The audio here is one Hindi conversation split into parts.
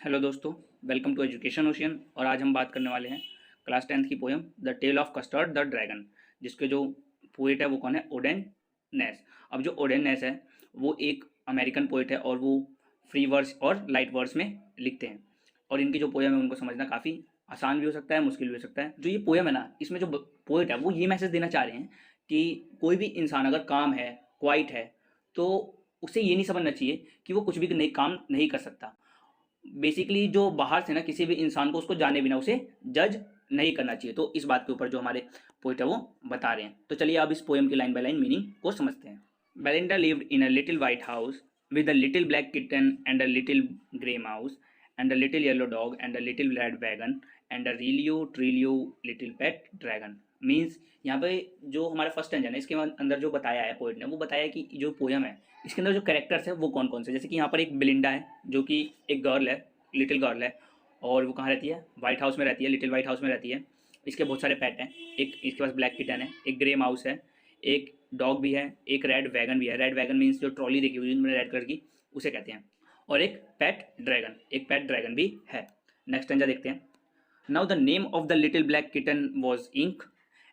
हेलो दोस्तों, वेलकम टू एजुकेशन ओशियन। और आज हम बात करने वाले हैं क्लास 10th की poem the tale of Custard the dragon, जिसके जो पोइट है वो कौन है? Ogden Nash. अब जो ओडेन नेस है वो एक अमेरिकन पोइट है और वो फ्री वर्स और लाइट वर्स में लिखते हैं। और इनकी जो पोएम है उनको समझना काफ़ी आसान भी हो सकता है, मुश्किल भी हो सकता है। जो ये पोएम है ना, इसमें जो पोइट है वो ये मैसेज देना चाह रहे हैं कि कोई भी इंसान अगर काम है, क्वाइट है, तो उसे ये नहीं समझना चाहिए कि वो कुछ भी नई काम नहीं कर सकता। बेसिकली जो बाहर से ना किसी भी इंसान को उसको जाने बिना उसे जज नहीं करना चाहिए। तो इस बात के ऊपर जो हमारे पोइट है वो बता रहे हैं। तो चलिए अब इस पोएम की लाइन बाय लाइन मीनिंग को समझते हैं। Belinda lived in a little white house with a little black kitten and a little grey mouse and a little yellow dog and a little red wagon and a realio trulio little pet dragon. Means यहाँ पे जो हमारा फर्स्ट स्टैंजा है इसके अंदर जो बताया है पोइट ने, वो बताया कि जो पोएम है इसके अंदर जो कैरेक्टर्स है वो कौन कौन से। जैसे कि यहाँ पर एक बिलिंडा है जो कि एक गर्ल है, लिटिल गर्ल है, और वो कहाँ रहती है? वाइट हाउस में रहती है, लिटिल वाइट हाउस में रहती है। इसके बहुत सारे पेट हैं। एक इसके पास ब्लैक किटन है, एक ग्रे माउस है, एक डॉग भी है, एक रेड वैगन भी है। रेड वैगन मीन्स जो ट्रॉली देखी हुई है रेड कलर की, उसे कहते हैं। और एक पेट ड्रैगन भी है। नेक्स्ट स्टैंजा देखते हैं। Now the name of the little black kitten was Ink,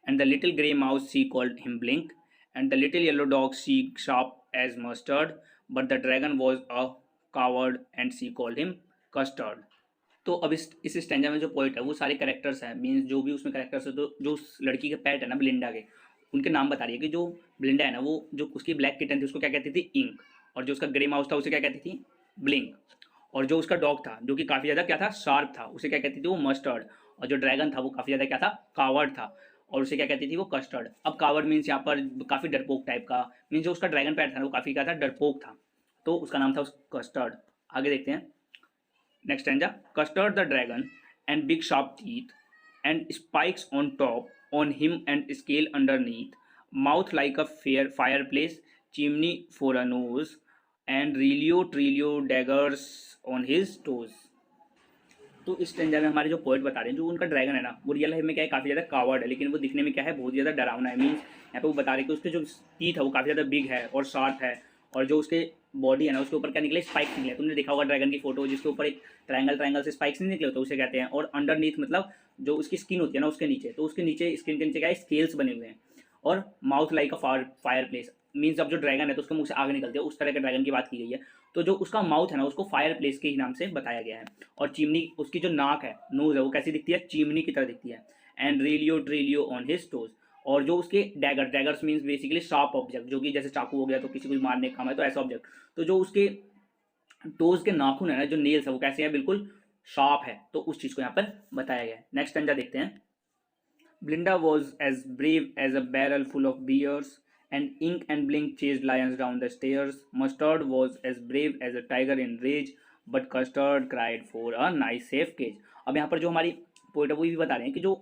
and the little grey mouse she called him Blink, and the little yellow dog she sharp as mustard, but the dragon was a coward and she called him Custard. तो अब इस स्टैंजा में जो पोइट है वो सारे कैरेक्टर्स हैं, मीन्स जो भी उसमें कैरेक्टर्स है, तो जो उस लड़की के पेट है ना ब्लिंडा के, उनके नाम बता रही है कि जो ब्लिंडा है ना वो जो उसकी ब्लैक किटन थी उसको क्या कहती थी? इंक। और जो उसका ग्रे माउस था उसे क्या कहती थी? ब्लिंक। और जो उसका डॉग था जो कि काफ़ी ज़्यादा क्या था? शार्प था, उसे क्या कहती थी? वो मस्टर्ड। और जो ड्रैगन था वो काफ़ी ज़्यादा क्या था? कावर्ड था, और उसे क्या कहती थी? वो कस्टर्ड। अब कावर्ड मीन्स यहाँ पर काफ़ी डरपोक टाइप का, मीन्स जो उसका ड्रैगन पैट था ना वो काफ़ी क्या था? डरपोक था, तो उसका नाम था उस कस्टर्ड। आगे देखते हैं next stanza. Custard the dragon and big sharp teeth and spikes on top on him and scale underneath, mouth like a fireplace, chimney for a nose, and Relio Trilio daggers on his toes। तो इस स्टेंजा में हमारे जो पोइट बता रहे हैं जो उनका ड्रैगन है ना वो रियल लाइफ में क्या है? काफ़ी ज़्यादा कावर्ड है, लेकिन वो दिखने में क्या है? बहुत ज़्यादा डरावना है। मीन्स यहाँ पे वो बता रहे हैं कि उसके जो टीथ है वो काफ़ी ज़्यादा बिग है और शार्प है, और जो उसके बॉडी है ना उसके ऊपर क्या निकले? स्पाइक्स निकले। तुमने देखा होगा ड्रैगन की फोटो जिसके ऊपर एक ट्रायंगल से स्पाइक्स नहीं निकले होते, उसे कहते हैं। और अंडरनीथ मतलब जो उसकी स्किन होती है ना उसके नीचे, तो उसके नीचे स्किन के नीचे क्या है? स्केल्स बने हुए हैं। और mouth like a fire place, means अब जो ड्रैगन है तो उसके मुंह से आग निकलती है, उस तरह के ड्रैगन की बात की गई है। तो जो उसका माउथ है ना उसको फायर प्लेस के ही नाम से बताया गया है। और चिमनी, उसकी जो नाक है, नोज है, वो कैसी दिखती है? चिमनी की तरह दिखती है। And realio trulio on his toes. और जो उसके daggers means basically sharp object, जो कि जैसे चाकू हो गया तो किसी को मारने का काम है, तो ऐसा ऑब्जेक्ट। तो जो उसके टोज के नाखून है ना, जो नेल्स है, वो कैसे हैं? बिल्कुल शार्प है। तो उस चीज को यहाँ पर बताया गया है। नेक्स्ट स्टैंजा देखते हैं। Blinda was as brave as a barrel full of beers, and Ink and Blink chased lions down the stairs. Mustard was as brave as a tiger in rage, but Custard cried for a nice safe cage। अब यहाँ पर जो हमारी पोइट है वो भी बता रहे हैं कि जो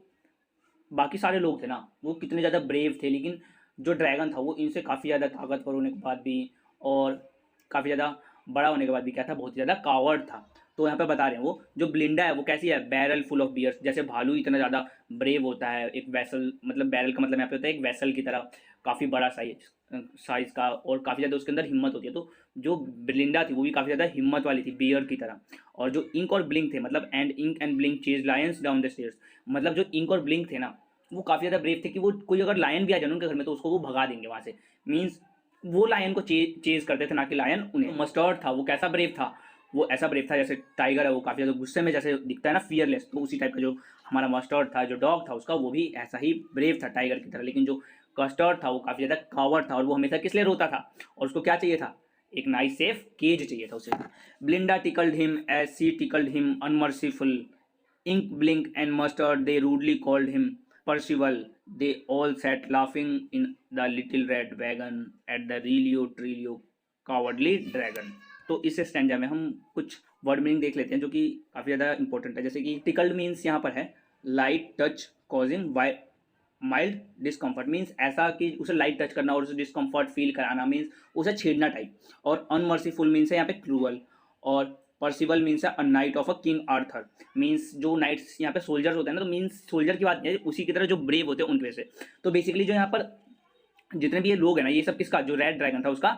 बाकी सारे लोग थे ना वो कितने ज़्यादा ब्रेव थे, लेकिन जो ड्रैगन था वो इनसे काफ़ी ज़्यादा ताकतवर होने के बाद भी और काफ़ी ज़्यादा बड़ा होने के बाद भी क्या था? बहुत ही ज़्यादा कावर्ड था। तो यहाँ पे बता रहे हैं वो जो ब्लिंडा है वो कैसी है? Barrel full of bears. जैसे भालू इतना ज़्यादा ब्रेव होता है, एक वैसल, मतलब बैरल का मतलब यहाँ पे होता है एक वैसल की तरह, काफ़ी बड़ा साइज का, और काफ़ी ज़्यादा उसके अंदर हिम्मत होती है। तो जो ब्लिंडा थी वो भी काफ़ी ज़्यादा हिम्मत वाली थी, बियर की तरह। और जो इंक और ब्लिंक थे, मतलब and Ink and Blink chase lions down the stairs, मतलब जो इंक और ब्लिंक थे ना वो काफ़ी ज़्यादा ब्रेव थे कि वो कोई अगर लायन भी आ जाए उनके घर में तो उसको वो भगा देंगे वहाँ से। मीन्स वो लायन को चेज करते थे, ना कि लायन उन्हें। मस्टर्ड था वो कैसा ब्रेव था? वो ऐसा ब्रेव था जैसे टाइगर है वो काफ़ी ज़्यादा गुस्से में जैसे दिखता है ना, फियरलेस, तो उसी टाइप का जो हमारा मस्टर्ड था, जो डॉग था उसका, वो भी ऐसा ही ब्रेव था टाइगर की तरह। लेकिन जो कस्टर्ड था वो काफ़ी ज़्यादा कावर्ड था, और वो हमेशा किस लिए रोता था? और उसको क्या चाहिए था? एक नाइस सेफ केज चाहिए था उसे। Belinda tickled him as she tickled him unmerciful, Ink, Blink, and Mustard, they rudely called him Percival. They all sat laughing in the little red wagon at the Relio Trilio cowardly dragon। तो इस स्टैंजा में हम कुछ वर्ड मीनिंग देख लेते हैं जो कि काफ़ी ज़्यादा इंपॉर्टेंट है। जैसे कि टिकल्ड मीन्स यहाँ पर है light touch causing mild discomfort, means ऐसा कि उसे लाइट टच करना और उसे डिस्कम्फर्ट फील कराना, मीन्स उसे छेड़ना टाइप। और अनमर्सीफुल मीन्स है यहाँ पे क्रूअल। और पर्सिबल मीन्स है a night of a king Arthur, means जो नाइट्स यहाँ पे सोल्जर्स होते हैं ना, तो मीन्स सोल्जर की बात नहीं है, उसी की तरह जो ब्रेव होते हैं उनपे से। तो बेसिकली जो यहाँ पर जितने भी ये लोग हैं ना, ये सब किसका? जो रेड ड्रैगन था उसका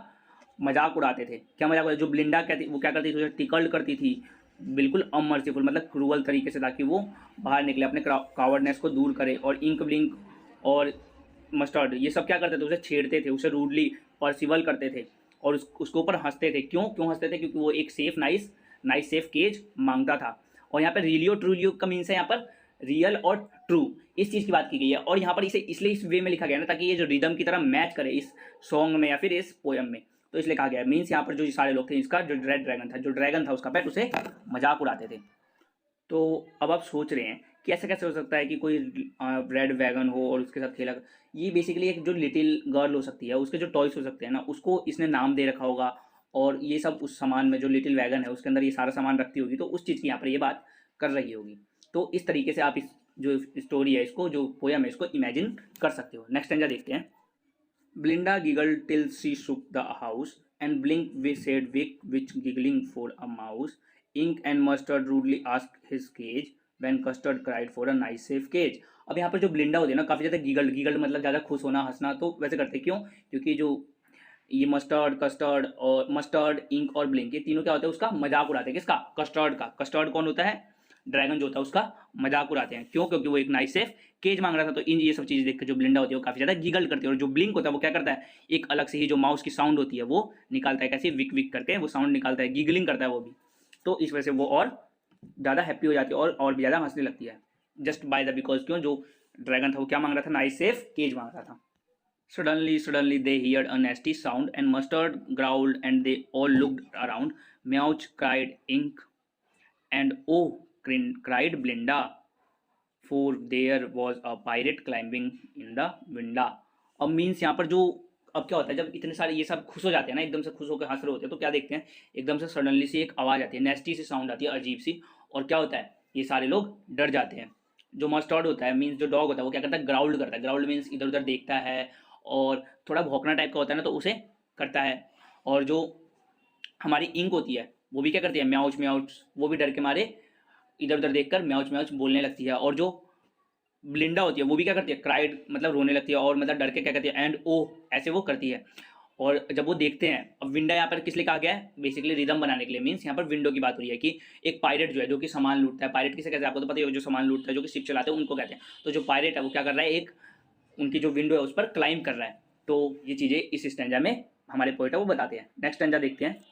मजाक उड़ाते थे। क्या मजाक उड़ाते? जो ब्लिंडा कहती वो क्या करती थी? उसे टिकल्ड करती थी, बिल्कुल अमर्सीफुल मतलब क्रूअल तरीके से, ताकि वो बाहर निकले, अपने कावर्डनेस को दूर करे। और इंक ब्लिंक और मस्टर्ड ये सब क्या करते थे, उसे छेड़ते थे, उसे रूडली पर्सिवल करते थे और उसके ऊपर हंसते थे। क्यों हंसते थे? क्योंकि वो एक सेफ नाइस सेफ केज मांगता था। और यहाँ पर रिलियो ट्रूलियो का मीन्स है यहाँ पर रियल और ट्रू, इस चीज़ की बात की गई है। और यहाँ पर इसे इसलिए इस वे में लिखा गया ना, ताकि ये जो रिदम की तरह मैच करे इस सॉन्ग में या फिर इस पोएम में, तो इसलिए कहा गया है। मीन्स यहाँ पर जो सारे लोग थे, इसका जो रेड ड्रैगन था, जो ड्रैगन था उसका पेट, उसे मजाक उड़ाते थे। तो अब आप सोच रहे हैं कि ऐसा कैसे हो सकता है कि कोई रेड वैगन हो और उसके साथ खेला। ये बेसिकली एक जो लिटिल गर्ल हो सकती है, उसके जो टॉयस हो सकते हैं ना, उसको इसने नाम दे रखा होगा। और ये सब उस सामान में, जो लिटिल वैगन है उसके अंदर ये सारा सामान रखती होगी, तो उस चीज़ की यहाँ पर ये बात कर रही होगी। तो इस तरीके से आप इस जो स्टोरी है, इसको जो पोयम है, इसको इमेजिन कर सकते हो। नेक्स्ट स्टैंजा देखते हैं। ब्लिंडा giggled till she shook the house, and Blink said which giggling for a mouse. Ink and Mustard rudely asked his cage, when Custard cried for a nice safe cage. अब यहाँ पर जो ब्लिंडा होती है ना, काफ़ी ज़्यादा गिगल्ड मतलब ज़्यादा खुश होना, हंसना, तो वैसे करते क्यों? क्योंकि जो ये मस्टर्ड, इंक और ब्लिंक, ये तीनों क्या होता है, उसका मजाक उड़ाते हैं। किसका? कस्टर्ड का। कस्टर्ड कौन होता है? ड्रैगन जो होता है, उसका मजाक उड़ाते हैं। क्यों? क्योंकि वो एक नाइस सेफ केज मांग रहा था। तो इन ये सब चीज़ देख के जो ब्लिंडा होती है वो काफ़ी ज़्यादा गिगल करती है। और जो ब्लिंक होता है वो क्या करता है, एक अलग से ही जो माउस की साउंड होती है वो निकालता है, कैसे विक विक करके वो साउंड निकालता है, गिगलिंग करता है वो भी। तो इस वजह से वो और ज़्यादा हैप्पी हो जाती है और भी ज़्यादा हंसने लगती है, जस्ट बाय द बिकॉज क्यों, जो ड्रैगन था वो क्या मांग रहा था, नाइस सेफ केज मांग रहा था। Suddenly they heard a nasty sound, and Mustard growled, and they all looked around. Meowch cried Ink, and oh, cried Blinda, for there was a pirate climbing in the window. अब मीन्स यहाँ पर जो, अब क्या होता है जब इतने सारे ये सब खुश हो जाते हैं ना, एकदम से खुश होकर हंस रहे होते हैं, तो क्या देखते हैं, एकदम से सडनली से एक आवाज़ आती है, नेस्टी सी साउंड आती है, अजीब सी। और क्या होता है, ये सारे लोग डर जाते हैं। जो मस्टर्ड होता है, मीन्स जो डॉग होता है, वो क्या करता है, ग्राउल्ड करता है। ग्राउल्ड मीन्स इधर उधर देखता है और थोड़ा भौंकना टाइप का होता है ना, तो उसे करता है। और जो हमारी इंक होती है वो भी क्या करती है, म्याउच म्याउच, वो भी डर के मारे इधर उधर देखकर म्याउच म्याउच बोलने लगती है। और जो ब्लिंडा होती है वो भी क्या करती है, क्राइड मतलब रोने लगती है, और मतलब डर के क्या करती है, एंड ओ, ऐसे वो करती है। और जब वो देखते हैं, अब विंडा यहाँ पर किस लिए कहा गया है, बेसिकली रिदम बनाने के लिए। मीन्स यहाँ पर विंडो की बात हो रही है कि एक पायरेट जो है, जो कि सामान लूटता है। पायरेट किसे कहते हैं आपको तो पता ही हो, जो सामान लूटता है, जो कि शिप चलाते हैं, उनको कहते हैं। तो जो पायरेट है वो क्या कर रहा है, एक उनकी जो विंडो है उस पर क्लाइंब कर रहा है। तो ये चीज़ें इस स्टैंजा में हमारे पोएट है वो बताते हैं। नेक्स्ट स्टैंजा देखते हैं।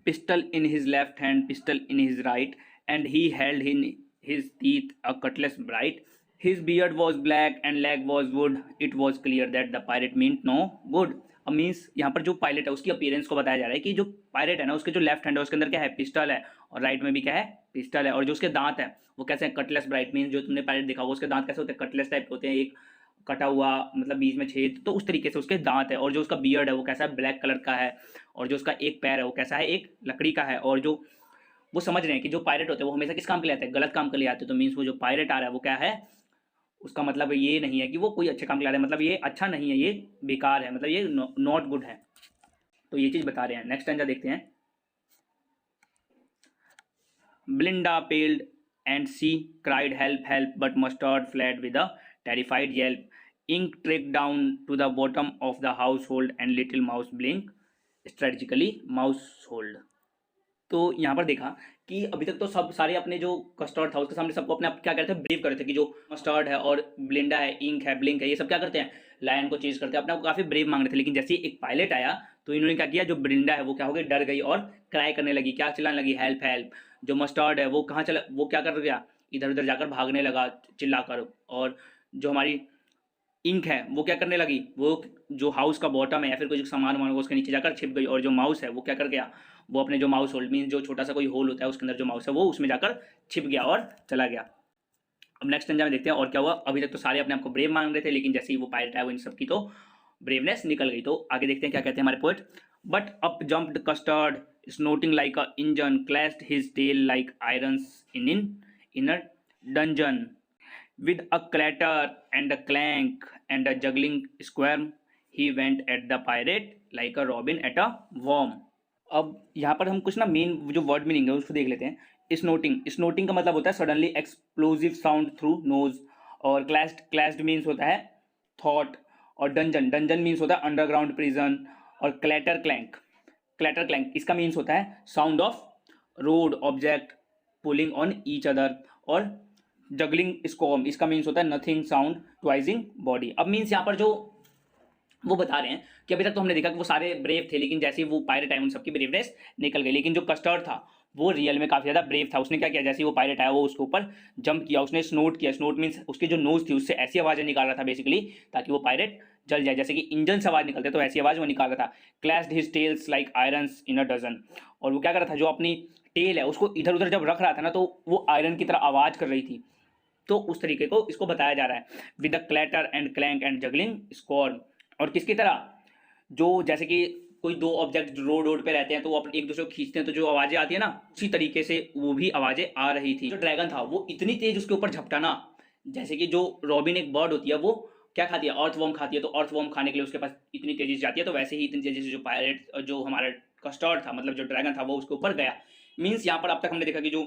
Pistol in his left hand, pistol in his right, and he held in his teeth a Cutlass bright. His beard was black and leg was wood. It was clear that the pirate meant no good. अब मीन्स यहाँ पर जो पायलट है उसकी अपीयरेंस को बताया जा रहा है कि जो पायलट है ना, उसके जो लेफ्ट हैंड है उसके अंदर क्या है, पिस्टल है, और राइट में भी क्या है, पिस्टल है। और जो उसके दांत है वो कैसे हैं, कटलेस ब्राइट। मीन्स जो तुमने पायलट देखा होगा उसके दांत कैसे होते हैं, कटलेस टाइप होते हैं, एक कटा हुआ मतलब बीच में छेद, तो उस तरीके से उसके दांत है। और जो उसका बियर्ड है वो कैसा है, ब्लैक कलर का है। और जो उसका एक पैर है वो कैसा है, एक लकड़ी का है। और जो वो समझ रहे हैं कि जो पायलट होते हैं वो हमेशा किस काम के लिए आते हैं, गलत काम के लिए आते हैं। तो मीन्स वो जो पायलट आ रहा है वो क्या है, उसका मतलब ये नहीं है कि वो कोई अच्छे काम के लिए आ रहा है, मतलब ये अच्छा नहीं है, ये बेकार है, मतलब ये नॉट गुड है। तो ये चीज़ बता रहे हैं। नेक्स्ट स्टैंजा देखते हैं। Belinda paled and she cried help help, but Mustard fled with a terrified yelp. Ink trickled down to the bottom of the household, and little mouse Blink strategically mouseholed. तो यहाँ पर देखा कि अभी तक तो सब सारे अपने जो कस्टर्ड था उसके सामने सबको अपने आप क्या करते हैं, ब्रेव कर रहे थे। कि जो मस्टर्ड है और ब्लिंडा है, इंक है, ब्लिंक है, ये सब क्या करते हैं, लायन को चेज करते हैं, अपने आप काफ़ी ब्रेव मांग रहे थे। लेकिन जैसे ही एक पायलट आया तो इन्होंने क्या किया, जो ब्लिंडा है वो क्या हो गई, डर गई और क्राई करने लगी, क्या चिल्लाने लगी, हेल्प हेल्प. जो मस्टर्ड है वो कहाँ चला, वो क्या कर गया, इधर उधर जाकर भागने लगा चिल्लाकर. और जो हमारी इंक है वो क्या करने लगी, वो जो हाउस का बॉटम है या फिर कोई सामान वामान उसके नीचे जाकर छिप गई. और जो माउस है वो क्या कर गया, वो अपने जो माउस होल्ड मीन जो छोटा सा कोई होल होता है उसके अंदर जो माउस है वो उसमें जाकर छिप गया और चला गया. अब नेक्स्ट स्टैंजा में देखते हैं और क्या हुआ. अभी तक तो सारे अपने आप को ब्रेव मान रहे थे, लेकिन जैसे ही वो पायलट आया वो इन सबकी तो ब्रेवनेस निकल गई. तो आगे देखते हैं क्या कहते हैं हमारे poet. But up jumped Custard snorting like a engine, clashed his tail like irons in a dungeon. With a clatter and a clank and a juggling squirm, he went at the pirate like a robin at a worm. अब यहाँ पर हम कुछ ना मेन जो वर्ड मीनिंग है उसको देख लेते हैं. स्नोटिंग का मतलब होता है suddenly explosive sound through nose. और क्लैश्ड मीन्स होता है थॉट. और डंजन मीन्स होता है अंडरग्राउंड प्रिजन. और क्लैटर क्लैंक इसका मीन्स होता है sound of road object pulling on each other, और जगलिंग स्कॉम, इसका मीन्स होता है नथिंग साउंड ट्वाइजिंग बॉडी। अब मीन्स यहाँ पर जो वो बता रहे हैं कि अभी तक तो हमने देखा कि वो सारे ब्रेव थे, लेकिन जैसे ही वो पायरेट आए उन सबकी ब्रेवनेस निकल गई, लेकिन जो कस्टर्ड था वो रियल में काफ़ी ज़्यादा ब्रेव था। उसने क्या किया, जैसे ही वो पायरेट आया वो उसके ऊपर जंप किया, उसने स्नोट किया, स्नोट मीन्स उसकी जो नोज थी उससे ऐसी आवाज़ें निकाल रहा था बेसिकली ताकि वो पायरेट जल जाए, जैसे कि इंजन से आवाज़ निकलते तो ऐसी आवाज़ वो निकाल रहा था। Clashed his tails like irons in a dungeon, और वो क्या कर रहा था, जो अपनी टेल है उसको इधर उधर जब रख रहा था ना तो वो आयरन की तरह आवाज़ कर रही थी। तो उस तरीके को इसको बताया जा रहा है with the clatter and clank and juggling squad. और किसकी तरह, जो जैसे कि कोई दो ऑब्जेक्ट रोड रोड पे रहते हैं तो वो अपने एक दूसरे को खींचते हैं तो जो आवाज़ें आती है ना, उसी तरीके से वो भी आवाज़ें आ रही थी। जो ड्रैगन था वो इतनी तेज उसके ऊपर झपटा ना, जैसे कि जो रॉबिन एक बर्ड होती है वो क्या खाती है, अर्थवॉर्म खाती है, तो अर्थवॉर्म खाने के लिए उसके पास इतनी तेजी से जाती है, तो वैसे ही इतनी तेजी से जो पायरेट जो हमारा कस्टर्ड था मतलब जो ड्रैगन था वो उसके ऊपर गया। मीन्स यहाँ पर अब तक हमने देखा कि जो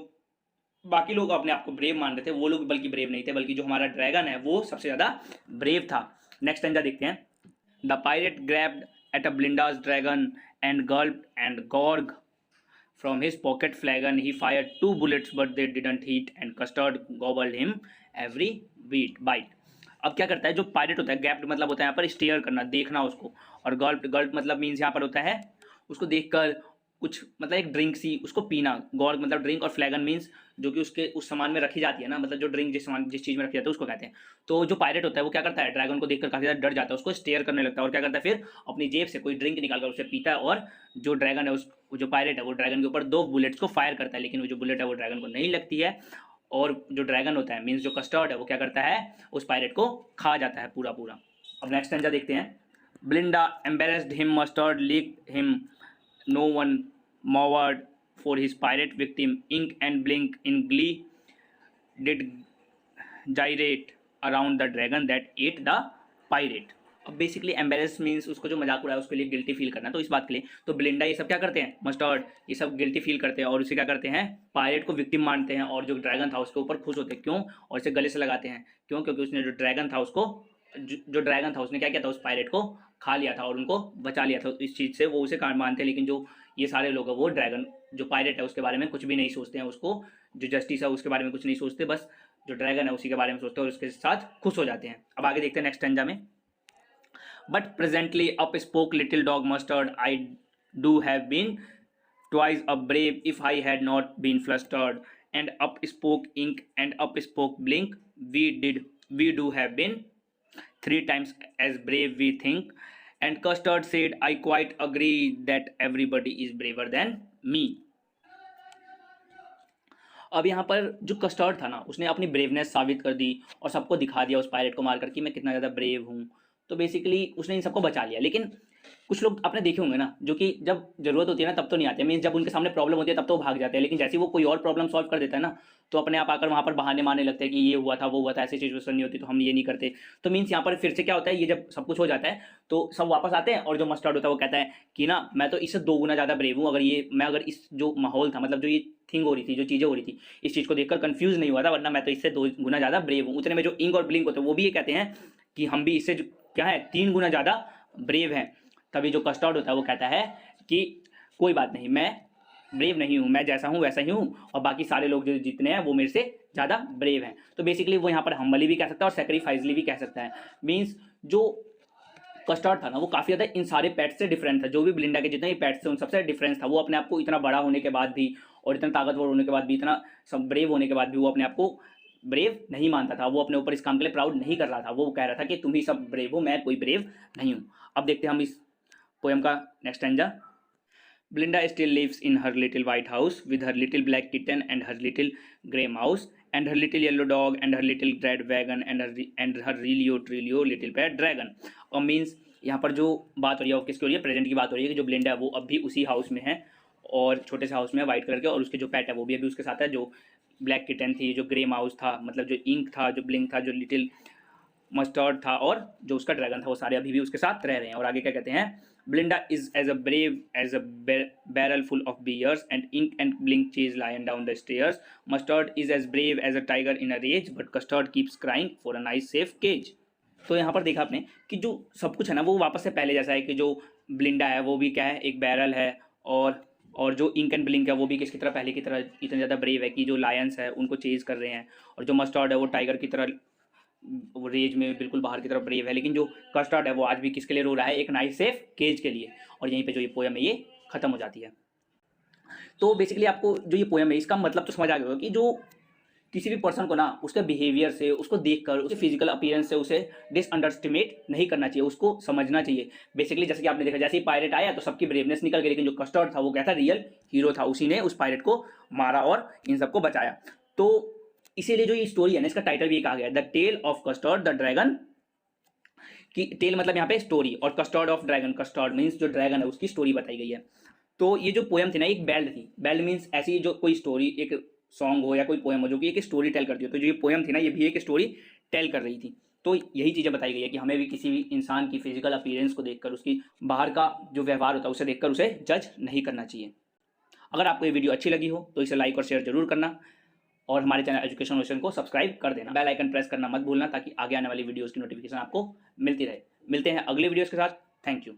बाकी लोग अपने आप को ब्रेव मान रहे थे वो लोग बल्कि ब्रेव नहीं थे, बल्कि जो हमारा ड्रैगन है वो सबसे ज़्यादा ब्रेव था। नेक्स्ट स्टैंजा देखते हैं। The pirate grabbed at a Blinda's dragon and gulped and gorged from his pocket flagon. He fired 2 bullets, but they didn't hit, and Custard gobbled him every bite. अब क्या करता है, जो पायरेट होता है, गैप्ड मतलब होता है यहाँ पर स्टेयर करना, देखना उसको, और गल्प गल्प मतलब मीन्स यहाँ पर होता है उसको देखकर कुछ मतलब एक ड्रिंक सी उसको पीना। गॉर्ग मतलब ड्रिंक, और फ्लैगन मीन्स जो कि उसके उस सामान में रखी जाती है ना, मतलब जो ड्रिंक जिस सामान जिस चीज़ में रखी जाती है उसको कहते हैं। तो जो पायरेट होता है वो क्या करता है, ड्रैगन को देखकर काफ़ी ज़्यादा डर जाता है, उसको स्टेयर करने लगता है, और क्या करता है फिर अपनी जेब से कोई ड्रिंक निकालकर उसे पीता है, और जो ड्रैगन है उस जो पायरेट है वो ड्रैगन के ऊपर 2 बुलेट्स को फायर करता है, लेकिन वो जो बुलेट है वो ड्रैगन को नहीं लगती है, और जो ड्रैगन होता है मीन्स जो कस्टर्ड है वो क्या करता है, उस पायरेट को खा जाता है पूरा पूरा। अब नेक्स्ट स्टैंजा देखते हैं। ब्लिंडा embarrassed him, mustard licked him, no one mowered for his pirate victim. Ink and Blink in glee did gyrate around the dragon that ate the pirate. अब बेसिकली एम्बेरेस मीन्स उसको जो मजाक उड़ाया उसके लिए गिल्टी फील करना, तो इस बात के लिए तो ब्लिंडा ये सब क्या करते हैं, मस्टर्ड ये सब गिल्टी फील करते हैं, और उसे क्या करते हैं, पायरेट को विक्टिम मानते हैं, और जो ड्रैगन था उसके ऊपर खुश होते हैं। क्यों, और इसे गले से लगाते हैं, क्यों, क्योंकि उसने जो ड्रैगन था उसको जो ड्रैगन था उसने क्या किया था, उस पायरेट को खा लिया था और उनको बचा लिया था। इस चीज़ से वो उसे मानते हैं, लेकिन जो ये सारे लोग हैं वो ड्रैगन जो पायरेट है उसके बारे में कुछ भी नहीं सोचते हैं, उसको जो जस्टिस है उसके बारे में कुछ नहीं सोचते, बस जो ड्रैगन है उसी के बारे में सोचते हैं और उसके साथ खुश हो जाते हैं। अब आगे देखते हैं नेक्स्ट स्टैंजा में। But presently up spoke little dog Mustard, I do have been twice a brave if I had not been flustered, and up spoke Ink and up spoke Blink, we do have been 3 times as brave we think. And Custard said, I quite agree that everybody is braver than me. अब यहाँ पर जो कस्टर्ड था ना उसने अपनी ब्रेवनेस साबित कर दी और सबको दिखा दिया उस पायरेट को मारकर कि मैं कितना ज़्यादा ब्रेव हूँ। तो बेसिकली उसने इन सबको बचा लिया। लेकिन कुछ लोग आपने देखे होंगे ना जो कि जब जरूरत होती है ना तब तो नहीं आते, मीन्स जब उनके सामने प्रॉब्लम होती है तब तो वो भाग जाते हैं, लेकिन जैसे वो कोई और प्रॉब्लम सॉल्व कर देता है ना तो अपने आप आकर वहाँ पर बहाने मारने लगते हैं कि ये हुआ था वो हुआ था, ऐसी सिचुएशन नहीं होती तो हम ये नहीं करते। तो मीन्स यहाँ पर फिर से क्या होता है, ये जब सब कुछ हो जाता है तो सब वापस आते हैं और जो मस्टर्ड होता है वो कहता है कि ना मैं तो इससे 2 गुना ज़्यादा ब्रेव हूँ। अगर इस जो माहौल था मतलब जो ये थिंग हो रही थी, जो चीज़ें हो रही थी, इस चीज़ को देखकर कंफ्यूज नहीं हुआ था, वरना मैं तो इससे 2 गुना ज़्यादा ब्रेव हूँ। उतने में जो इंक और ब्लिंक होते हैं वो भी ये कहते हैं कि हम भी इससे क्या है 3 गुना ज़्यादा ब्रेव हैं। तभी जो कस्टर्ड होता है वो कहता है कि कोई बात नहीं, मैं ब्रेव नहीं हूँ, मैं जैसा हूँ वैसा ही हूँ, और बाकी सारे लोग जो जितने हैं वो मेरे से ज़्यादा ब्रेव हैं। तो बेसिकली वो यहाँ पर हम्बली भी कह सकता है और सेक्रीफाइसली भी कह सकता है। मीन्स जो कस्टर्ड था ना वो काफ़ी ज़्यादा इन सारे पेट्स से डिफरेंट था। जो भी ब्लिंडा के जितने भी पेट्स थे उन सबसे डिफरेंस था। वो अपने आप को इतना बड़ा होने के बाद भी और इतना ताकतवर होने के बाद भी, इतना सब ब्रेव होने के बाद भी वो अपने आप को ब्रेव नहीं मानता था। वो अपने ऊपर इस काम के लिए प्राउड नहीं कर रहा था। वो कह रहा था कि तुम ही सब ब्रेव हो, मैं कोई ब्रेव नहीं हूँ। अब देखते हैं हम इस पोएम का next stanza. Blinda still lives in her little white house with her little black kitten and her little grey mouse and her little yellow dog and her little red wagon and her Trilio little pet dragon। और मीन्स यहाँ पर जो बात हो रही है वो किसकी हो रही है, प्रेजेंट की बात हो रही है कि जो ब्लिंडा है वो अब भी उसी हाउस में है और छोटे से हाउस में वाइट कलर के, और उसके जो पेट है वो भी अभी उसके साथ है। जो ब्लैक किटन थी, जो ग्रे माउस था, मतलब जो इंक था, जो ब्लिंक था, जो लिटिल मस्टर्ड था और जो उसका ड्रैगन था, वो सारे अभी भी उसके साथ रह रहे हैं। और आगे क्या कहते हैं, Belinda is as a brave as a barrel full of bears and Ink and Blink chase lion down the stairs. Mustard is as brave as a tiger in a rage but Custard keeps crying for a nice safe cage. तो यहाँ पर देखा आपने कि जो सब कुछ है ना वो वापस से पहले जैसा है कि जो ब्लिंडा है वो भी क्या है, एक बैरल है, और और जो इंक एंड ब्लिंक है वो भी किसकी तरह, पहले की तरह इतने ज़्यादा ब्रेव है कि जो लायंस है उनको चेज कर रहे हैं, और जो मस्टर्ड है वो टाइगर की तरह वो रेज में बिल्कुल बाहर की तरफ ब्रेव है, लेकिन जो कस्टर्ड है वो आज भी किसके लिए रो रहा है, एक नाइस सेफ केज के लिए। और यहीं पे जो ये पोयम है ये खत्म हो जाती है। तो बेसिकली आपको जो ये पोयम है इसका मतलब तो समझ आ गया होगा कि जो किसी भी पर्सन को ना उसके बिहेवियर से, उसको देखकर, उसके फिजिकल अपीयरेंस से उसे डिस अंडरस्टिमेट नहीं करना चाहिए, उसको समझना चाहिए। बेसिकली जैसे कि आपने देखा, जैसे ही पायरेट आया तो सबकी ब्रेवनेस निकल गई, लेकिन जो कस्टर्ड था वो क्या था, रियल हीरो था, उसी ने उस पायरेट को मारा और इन सबको बचाया। तो इसीलिए जो ये स्टोरी है ना, इसका टाइटल भी कहा गया है, the tale of Custard the dragon. कि टेल मतलब यहाँ पे स्टोरी, और Custard of dragon, Custard means जो ड्रैगन है उसकी स्टोरी बताई गई है। तो ये जो पोयम थी ना एक बेल्ड थी, बेल्ड मीन्स ऐसी जो कोई स्टोरी, एक सॉन्ग हो या कोई पोयम हो जो कि एक स्टोरी टेल करती हो, तो जो ये पोयम थी ना ये भी एक स्टोरी टेल कर रही थी। तो यही चीज़ें बताई गई है कि हमें भी किसी भी इंसान की फिजिकल अपीयरेंस को देखकर, उसकी बाहर का जो व्यवहार होता है उसे देखकर उसे जज नहीं करना चाहिए। अगर आपको ये वीडियो अच्छी लगी हो तो इसे लाइक और शेयर जरूर करना, और हमारे चैनल एजुकेशन ओशन को सब्सक्राइब कर देना, बेल आइकन प्रेस करना मत भूलना, ताकि आगे आने वाली वीडियोज़ की नोटिफिकेशन आपको मिलती रहे। मिलते हैं अगले वीडियोज़ के साथ। Thank you.